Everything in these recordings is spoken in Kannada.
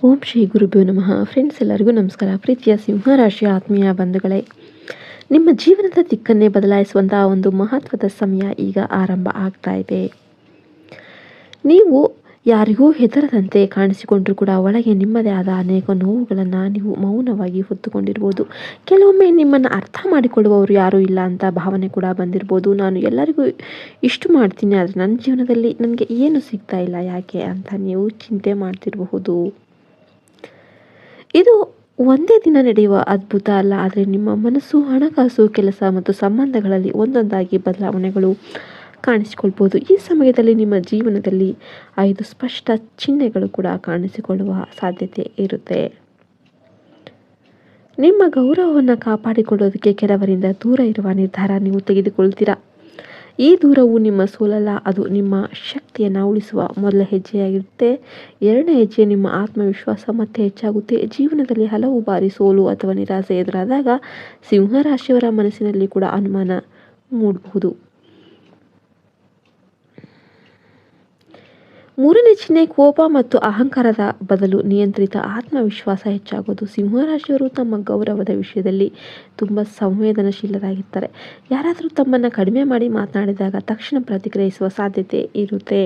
ಓಂ ಶ್ರೀ ಗುರುಭ್ಯೋ ನಮಃ. ಫ್ರೆಂಡ್ಸ್, ಎಲ್ಲರಿಗೂ ನಮಸ್ಕಾರ. ಪ್ರೀತಿಯ ಸಿಂಹರಾಶಿಯ ಆತ್ಮೀಯ ಬಂಧುಗಳೇ, ನಿಮ್ಮ ಜೀವನದ ದಿಕ್ಕನ್ನೇ ಬದಲಾಯಿಸುವಂತಹ ಒಂದು ಮಹತ್ವದ ಸಮಯ ಈಗ ಆರಂಭ ಆಗ್ತಾ ಇದೆ. ನೀವು ಯಾರಿಗೂ ಹೆದರದಂತೆ ಕಾಣಿಸಿಕೊಂಡ್ರೂ ಕೂಡ ಒಳಗೆ ನಿಮ್ಮದೇ ಆದ ಅನೇಕ ನೋವುಗಳನ್ನು ನೀವು ಮೌನವಾಗಿ ಹೊತ್ತುಕೊಂಡಿರ್ಬೋದು. ಕೆಲವೊಮ್ಮೆ ನಿಮ್ಮನ್ನು ಅರ್ಥ ಮಾಡಿಕೊಳ್ಳುವವರು ಯಾರೂ ಇಲ್ಲ ಅಂತ ಭಾವನೆ ಕೂಡ ಬಂದಿರ್ಬೋದು. ನಾನು ಎಲ್ಲರಿಗೂ ಇಷ್ಟು ಮಾಡ್ತೀನಿ, ಆದರೆ ನನ್ನ ಜೀವನದಲ್ಲಿ ನನಗೆ ಏನು ಸಿಗ್ತಾ ಇಲ್ಲ, ಯಾಕೆ ಅಂತ ನೀವು ಚಿಂತೆ ಮಾಡ್ತಿರಬಹುದು. ಇದು ಒಂದೇ ದಿನ ನಡೆಯುವ ಅದ್ಭುತ ಅಲ್ಲ, ಆದರೆ ನಿಮ್ಮ ಮನಸ್ಸು, ಹಣಕಾಸು, ಕೆಲಸ ಮತ್ತು ಸಂಬಂಧಗಳಲ್ಲಿ ಒಂದೊಂದಾಗಿ ಬದಲಾವಣೆಗಳು ಕಾಣಿಸಿಕೊಳ್ಬೋದು. ಈ ಸಮಯದಲ್ಲಿ ನಿಮ್ಮ ಜೀವನದಲ್ಲಿ 5 ಸ್ಪಷ್ಟ ಚಿಹ್ನೆಗಳು ಕೂಡ ಕಾಣಿಸಿಕೊಳ್ಳುವ ಸಾಧ್ಯತೆ ಇರುತ್ತೆ. ನಿಮ್ಮ ಗೌರವವನ್ನು ಕಾಪಾಡಿಕೊಳ್ಳೋದಕ್ಕೆ ಕೆಲವರಿಂದ ದೂರ ಇರುವ ನಿರ್ಧಾರ ನೀವು ತೆಗೆದುಕೊಳ್ತೀರಾ. ಈ ದೂರವು ನಿಮ್ಮ ಸೋಲಲ್ಲ, ಅದು ನಿಮ್ಮ ಶಕ್ತಿಯನ್ನು ಉಳಿಸುವ ಮೊದಲ ಹೆಜ್ಜೆಯಾಗಿರುತ್ತೆ. ಎರಡನೇ ಹೆಜ್ಜೆ ನಿಮ್ಮ ಆತ್ಮವಿಶ್ವಾಸ ಮತ್ತೆ ಹೆಚ್ಚಾಗುತ್ತೆ. ಜೀವನದಲ್ಲಿ ಹಲವು ಬಾರಿ ಸೋಲು ಅಥವಾ ನಿರಾಸೆ ಎದುರಾದಾಗ ಸಿಂಹರಾಶಿಯವರ ಮನಸ್ಸಿನಲ್ಲಿ ಕೂಡ ಅನುಮಾನ ಮೂಡಬಹುದು. ಮೂರನೇ ಚಿಹ್ನೆ ಕೋಪ ಮತ್ತು ಅಹಂಕಾರದ ಬದಲು ನಿಯಂತ್ರಿತ ಆತ್ಮವಿಶ್ವಾಸ ಹೆಚ್ಚಾಗೋದು. ಸಿಂಹರಾಶಿಯವರು ತಮ್ಮ ಗೌರವದ ವಿಷಯದಲ್ಲಿ ತುಂಬ ಸಂವೇದನಶೀಲರಾಗಿರ್ತಾರೆ. ಯಾರಾದರೂ ತಮ್ಮನ್ನು ಕಡಿಮೆ ಮಾಡಿ ಮಾತನಾಡಿದಾಗ ತಕ್ಷಣ ಪ್ರತಿಕ್ರಿಯಿಸುವ ಸಾಧ್ಯತೆ ಇರುತ್ತೆ.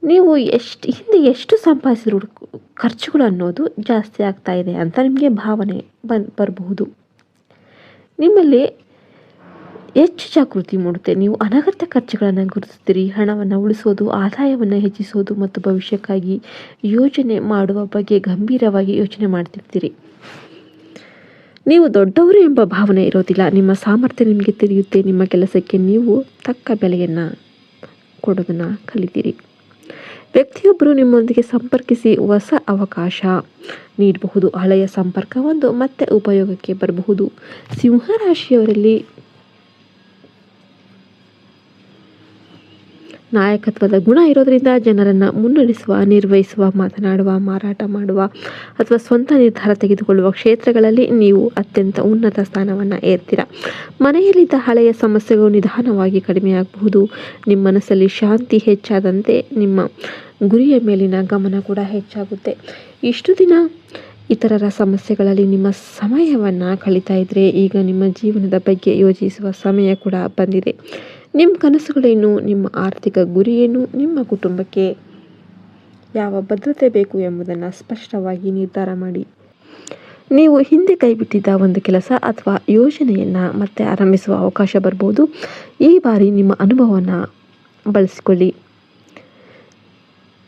ನೀವು ಹಿಂದೆ ಎಷ್ಟು ಸಂಪಾದಿಸಿದ್ರು ಖರ್ಚುಗಳು ಅನ್ನೋದು ಜಾಸ್ತಿ ಆಗ್ತಾ ಇದೆ ಅಂತ ನಿಮಗೆ ಭಾವನೆ ಬರಬಹುದು. ನಿಮ್ಮಲ್ಲಿ ಹೆಚ್ಚು ಜಾಗೃತಿ ಮೂಡುತ್ತೆ. ನೀವು ಅನಗತ್ಯ ಖರ್ಚುಗಳನ್ನು ಗುರುತಿಸ್ತೀರಿ. ಹಣವನ್ನು ಉಳಿಸೋದು, ಆದಾಯವನ್ನು ಹೆಚ್ಚಿಸೋದು ಮತ್ತು ಭವಿಷ್ಯಕ್ಕಾಗಿ ಯೋಜನೆ ಮಾಡುವ ಬಗ್ಗೆ ಗಂಭೀರವಾಗಿ ಯೋಚನೆ ಮಾಡ್ತಿರ್ತೀರಿ. ನೀವು ದೊಡ್ಡವರು ಎಂಬ ಭಾವನೆ ಇರೋದಿಲ್ಲ. ನಿಮ್ಮ ಸಾಮರ್ಥ್ಯ ನಿಮಗೆ ತಿಳಿಯುತ್ತೆ. ನಿಮ್ಮ ಕೆಲಸಕ್ಕೆ ನೀವು ತಕ್ಕ ಬೆಲೆಯನ್ನು ಕೊಡೋದನ್ನು ಕಲಿತೀರಿ. ವ್ಯಕ್ತಿಯೊಬ್ಬರು ನಿಮ್ಮೊಂದಿಗೆ ಸಂಪರ್ಕಿಸಿ ಹೊಸ ಅವಕಾಶ ನೀಡಬಹುದು. ಹಳೆಯ ಸಂಪರ್ಕ ಮತ್ತೆ ಉಪಯೋಗಕ್ಕೆ ಬರಬಹುದು. ಸಿಂಹರಾಶಿಯವರಲ್ಲಿ ನಾಯಕತ್ವದ ಗುಣ ಇರೋದರಿಂದ ಜನರನ್ನು ಮುನ್ನಡೆಸುವ, ನಿರ್ವಹಿಸುವ, ಮಾತನಾಡುವ, ಮಾರಾಟ ಮಾಡುವ ಅಥವಾ ಸ್ವಂತ ನಿರ್ಧಾರ ತೆಗೆದುಕೊಳ್ಳುವ ಕ್ಷೇತ್ರಗಳಲ್ಲಿ ನೀವು ಅತ್ಯಂತ ಉನ್ನತ ಸ್ಥಾನವನ್ನು ಏರ್ತೀರ. ಮನೆಯಲ್ಲಿದ್ದ ಹಳೆಯ ಸಮಸ್ಯೆಗಳು ನಿಧಾನವಾಗಿ ಕಡಿಮೆಯಾಗಬಹುದು. ನಿಮ್ಮ ಮನಸ್ಸಲ್ಲಿ ಶಾಂತಿ ಹೆಚ್ಚಾದಂತೆ ನಿಮ್ಮ ಗುರಿಯ ಮೇಲಿನ ಗಮನ ಕೂಡ ಹೆಚ್ಚಾಗುತ್ತೆ. ಇಷ್ಟು ದಿನ ಇತರರ ಸಮಸ್ಯೆಗಳಲ್ಲಿ ನಿಮ್ಮ ಸಮಯವನ್ನು ಕಳೀತಾ ಇದ್ದರೆ ಈಗ ನಿಮ್ಮ ಜೀವನದ ಬಗ್ಗೆ ಯೋಚಿಸುವ ಸಮಯ ಕೂಡ ಬಂದಿದೆ. ನಿಮ್ಮ ಕನಸುಗಳೇನು, ನಿಮ್ಮ ಆರ್ಥಿಕ ಗುರಿಯೇನು, ನಿಮ್ಮ ಕುಟುಂಬಕ್ಕೆ ಯಾವ ಭದ್ರತೆ ಬೇಕು ಎಂಬುದನ್ನು ಸ್ಪಷ್ಟವಾಗಿ ನಿರ್ಧಾರ ಮಾಡಿ. ನೀವು ಹಿಂದೆ ಕೈಬಿಟ್ಟಿದ್ದ ಒಂದು ಕೆಲಸ ಅಥವಾ ಯೋಜನೆಯನ್ನು ಮತ್ತೆ ಆರಂಭಿಸುವ ಅವಕಾಶ ಬರ್ಬೋದು. ಈ ಬಾರಿ ನಿಮ್ಮ ಅನುಭವವನ್ನು ಬಳಸಿಕೊಳ್ಳಿ.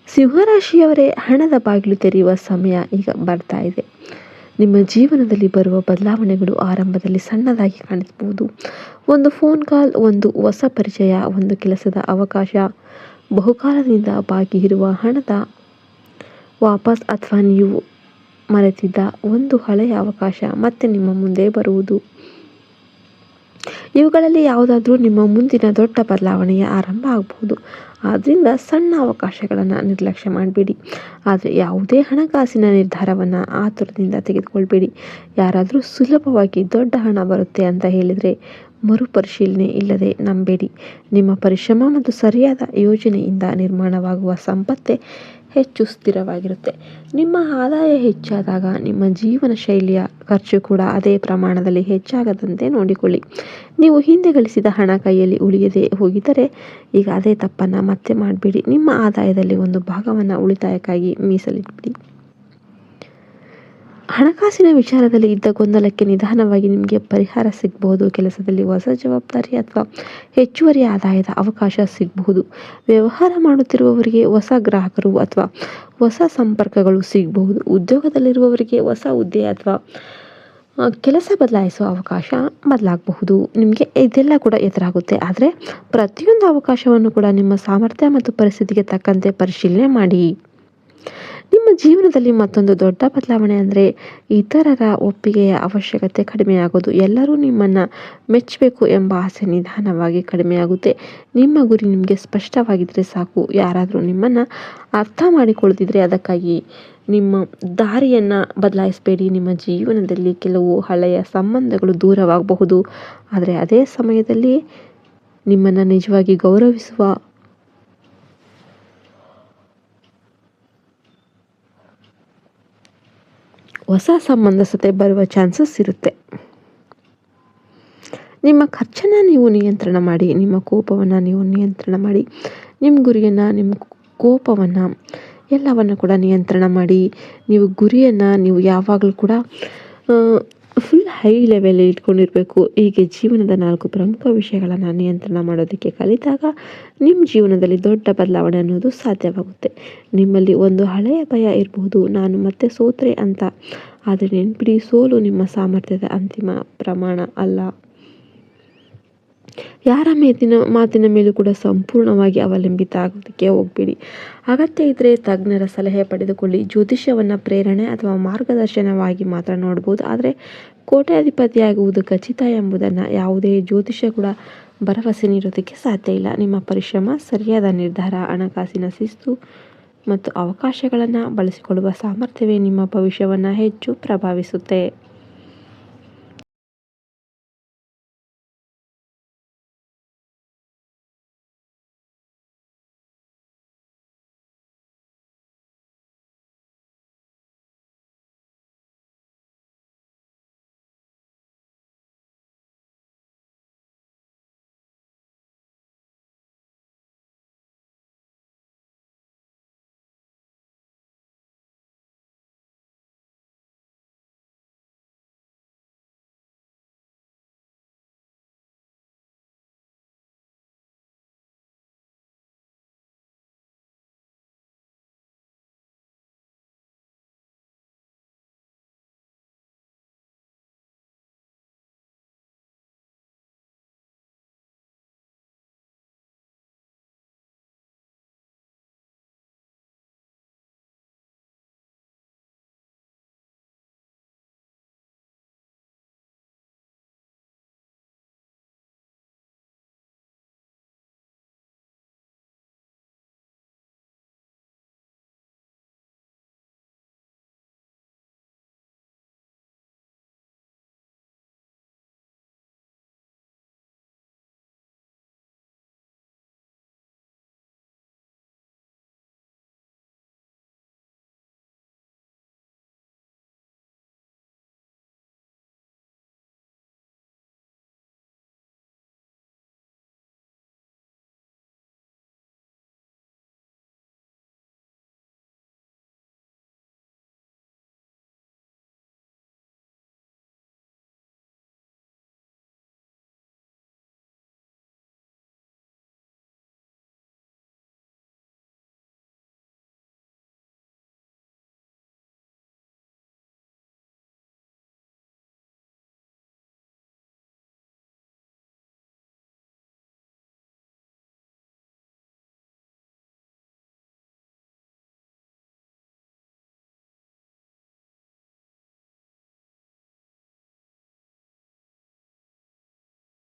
ಸಿಂಹರಾಶಿಯವರೇ, ಹಣದ ಬಾಗಿಲು ತೆರೆಯುವ ಸಮಯ ಈಗ ಬರ್ತಾ ಇದೆ. ನಿಮ್ಮ ಜೀವನದಲ್ಲಿ ಬರುವ ಬದಲಾವಣೆಗಳು ಆರಂಭದಲ್ಲಿ ಸಣ್ಣದಾಗಿ ಕಾಣಿಸಬಹುದು. ಒಂದು ಫೋನ್ ಕಾಲ್, ಒಂದು ಹೊಸ ಪರಿಚಯ, ಒಂದು ಕೆಲಸದ ಅವಕಾಶ, ಬಹುಕಾಲದಿಂದ ಬಾಕಿ ಇರುವ ಹಣದ ವಾಪಸ್ ಅಥವಾ ನೀವು ಮರೆತಿದ್ದ ಒಂದು ಹಳೆಯ ಅವಕಾಶ ಮತ್ತೆ ನಿಮ್ಮ ಮುಂದೆ ಬರುವುದು. ಇವುಗಳಲ್ಲಿ ಯಾವುದಾದ್ರೂ ನಿಮ್ಮ ಮುಂದಿನ ದೊಡ್ಡ ಬದಲಾವಣೆಯ ಆರಂಭ ಆಗಬಹುದು. ಆದ್ದರಿಂದ ಸಣ್ಣ ಅವಕಾಶಗಳನ್ನು ನಿರ್ಲಕ್ಷ್ಯ ಮಾಡಬೇಡಿ. ಆದರೆ ಯಾವುದೇ ಹಣಕಾಸಿನ ನಿರ್ಧಾರವನ್ನು ಆತುರದಿಂದ ತೆಗೆದುಕೊಳ್ಬೇಡಿ. ಯಾರಾದರೂ ಸುಲಭವಾಗಿ ದೊಡ್ಡ ಹಣ ಬರುತ್ತೆ ಅಂತ ಹೇಳಿದರೆ ಮರುಪರಿಶೀಲನೆ ಇಲ್ಲದೆ ನಂಬೇಡಿ. ನಿಮ್ಮ ಪರಿಶ್ರಮ ಮತ್ತು ಸರಿಯಾದ ಯೋಜನೆಯಿಂದ ನಿರ್ಮಾಣವಾಗುವ ಸಂಪತ್ತೇ ಹೆಚ್ಚು ಸ್ಥಿರವಾಗಿರುತ್ತೆ. ನಿಮ್ಮ ಆದಾಯ ಹೆಚ್ಚಾದಾಗ ನಿಮ್ಮ ಜೀವನ ಶೈಲಿಯ ಖರ್ಚು ಕೂಡ ಅದೇ ಪ್ರಮಾಣದಲ್ಲಿ ಹೆಚ್ಚಾಗದಂತೆ ನೋಡಿಕೊಳ್ಳಿ. ನೀವು ಹಿಂದೆ ಗಳಿಸಿದ ಹಣ ಕೈಯಲ್ಲಿ ಉಳಿಯದೆ ಹೋಗಿದ್ದರೆ ಈಗ ಅದೇ ತಪ್ಪನ್ನು ಮತ್ತೆ ಮಾಡಬೇಡಿ. ನಿಮ್ಮ ಆದಾಯದಲ್ಲಿ ಒಂದು ಭಾಗವನ್ನು ಉಳಿತಾಯಕ್ಕಾಗಿ ಮೀಸಲಿಟ್ಬಿಡಿ. ಹಣಕಾಸಿನ ವಿಚಾರದಲ್ಲಿ ಇದ್ದ ಗೊಂದಲಕ್ಕೆ ನಿಧಾನವಾಗಿ ನಿಮಗೆ ಪರಿಹಾರ ಸಿಗಬಹುದು. ಕೆಲಸದಲ್ಲಿ ಹೊಸ ಜವಾಬ್ದಾರಿ ಅಥವಾ ಹೆಚ್ಚುವರಿ ಆದಾಯದ ಅವಕಾಶ ಸಿಗಬಹುದು. ವ್ಯವಹಾರ ಮಾಡುತ್ತಿರುವವರಿಗೆ ಹೊಸ ಗ್ರಾಹಕರು ಅಥವಾ ಹೊಸ ಸಂಪರ್ಕಗಳು ಸಿಗಬಹುದು. ಉದ್ಯೋಗದಲ್ಲಿರುವವರಿಗೆ ಹೊಸ ಹುದ್ದೆ ಅಥವಾ ಕೆಲಸ ಬದಲಾಯಿಸುವ ಅವಕಾಶ ಬದಲಾಗಬಹುದು. ನಿಮಗೆ ಇದೆಲ್ಲ ಕೂಡ ಎದುರಾಗುತ್ತೆ. ಆದರೆ ಪ್ರತಿಯೊಂದು ಅವಕಾಶವನ್ನು ಕೂಡ ನಿಮ್ಮ ಸಾಮರ್ಥ್ಯ ಮತ್ತು ಪರಿಸ್ಥಿತಿಗೆ ತಕ್ಕಂತೆ ಪರಿಶೀಲನೆ ಮಾಡಿ. ನಿಮ್ಮ ಜೀವನದಲ್ಲಿ ಮತ್ತೊಂದು ದೊಡ್ಡ ಬದಲಾವಣೆ ಅಂದರೆ ಇತರರ ಒಪ್ಪಿಗೆಯ ಅವಶ್ಯಕತೆ ಕಡಿಮೆಯಾಗೋದು. ಎಲ್ಲರೂ ನಿಮ್ಮನ್ನು ಮೆಚ್ಚಬೇಕು ಎಂಬ ಆಸೆ ನಿಧಾನವಾಗಿ ಕಡಿಮೆಯಾಗುತ್ತೆ. ನಿಮ್ಮ ಗುರಿ ನಿಮಗೆ ಸ್ಪಷ್ಟವಾಗಿದ್ದರೆ ಸಾಕು. ಯಾರಾದರೂ ನಿಮ್ಮನ್ನು ಅರ್ಥ ಮಾಡಿಕೊಳ್ಳದಿದ್ದರೆ ಅದಕ್ಕಾಗಿ ನಿಮ್ಮ ದಾರಿಯನ್ನು ಬದಲಾಯಿಸಬೇಡಿ. ನಿಮ್ಮ ಜೀವನದಲ್ಲಿ ಕೆಲವು ಹಳೆಯ ಸಂಬಂಧಗಳು ದೂರವಾಗಬಹುದು, ಆದರೆ ಅದೇ ಸಮಯದಲ್ಲಿ ನಿಮ್ಮನ್ನು ನಿಜವಾಗಿ ಗೌರವಿಸುವ ಹೊಸ ಸಂಬಂಧಸತೆ ಬರುವ ಚಾನ್ಸಸ್ ಇರುತ್ತೆ. ನಿಮ್ಮ ಖರ್ಚನ್ನು ನೀವು ನಿಯಂತ್ರಣ ಮಾಡಿ, ನಿಮ್ಮ ಕೋಪವನ್ನು ನೀವು ನಿಯಂತ್ರಣ ಮಾಡಿ, ನಿಮ್ಮ ಗುರಿಯನ್ನು, ನಿಮ್ಮ ಕೋಪವನ್ನು ಎಲ್ಲವನ್ನು ಕೂಡ ನಿಯಂತ್ರಣ ಮಾಡಿ. ನೀವು ಗುರಿಯನ್ನು ನೀವು ಯಾವಾಗಲೂ ಕೂಡ ಫುಲ್ ಹೈ ಲೆವೆಲ್ ಇಟ್ಕೊಂಡಿರಬೇಕು. ಹೀಗೆ ಜೀವನದ 4 ಪ್ರಮುಖ ವಿಷಯಗಳನ್ನು ನಿಯಂತ್ರಣ ಮಾಡೋದಕ್ಕೆ ಕಲಿತಾಗ ನಿಮ್ಮ ಜೀವನದಲ್ಲಿ ದೊಡ್ಡ ಬದಲಾವಣೆ ಅನ್ನೋದು ಸಾಧ್ಯವಾಗುತ್ತೆ. ನಿಮ್ಮಲ್ಲಿ ಒಂದು ಹಳೆಯ ಭಯ ಇರಬಹುದು, ನಾನು ಮತ್ತೆ ಸೋತ್ರೆ ಅಂತ. ಆದರೆ ನೆನ್ಪಿಡಿ, ಸೋಲು ನಿಮ್ಮ ಸಾಮರ್ಥ್ಯದ ಅಂತಿಮ ಪ್ರಮಾಣ ಅಲ್ಲ. ಯಾರ ಮಾತಿನ ಮೇಲೂ ಕೂಡ ಸಂಪೂರ್ಣವಾಗಿ ಅವಲಂಬಿತ ಆಗೋದಕ್ಕೆ ಹೋಗಬೇಡಿ. ಅಗತ್ಯ ಇದ್ದರೆ ತಜ್ಞರ ಸಲಹೆ ಪಡೆದುಕೊಳ್ಳಿ. ಜ್ಯೋತಿಷ್ಯವನ್ನು ಪ್ರೇರಣೆ ಅಥವಾ ಮಾರ್ಗದರ್ಶನವಾಗಿ ಮಾತ್ರ ನೋಡ್ಬೋದು, ಆದರೆ ಕೋಟ್ಯಾಧಿಪತಿಯಾಗುವುದು ಖಚಿತ ಎಂಬುದನ್ನು ಯಾವುದೇ ಜ್ಯೋತಿಷ್ಯ ಕೂಡ ಭರವಸೆ ನೀಡೋದಕ್ಕೆ ಸಾಧ್ಯ ಇಲ್ಲ. ನಿಮ್ಮ ಪರಿಶ್ರಮ, ಸರಿಯಾದ ನಿರ್ಧಾರ, ಹಣಕಾಸಿನ ಶಿಸ್ತು ಮತ್ತು ಅವಕಾಶಗಳನ್ನು ಬಳಸಿಕೊಳ್ಳುವ ಸಾಮರ್ಥ್ಯವೇ ನಿಮ್ಮ ಭವಿಷ್ಯವನ್ನು ಹೆಚ್ಚು ಪ್ರಭಾವಿಸುತ್ತೆ.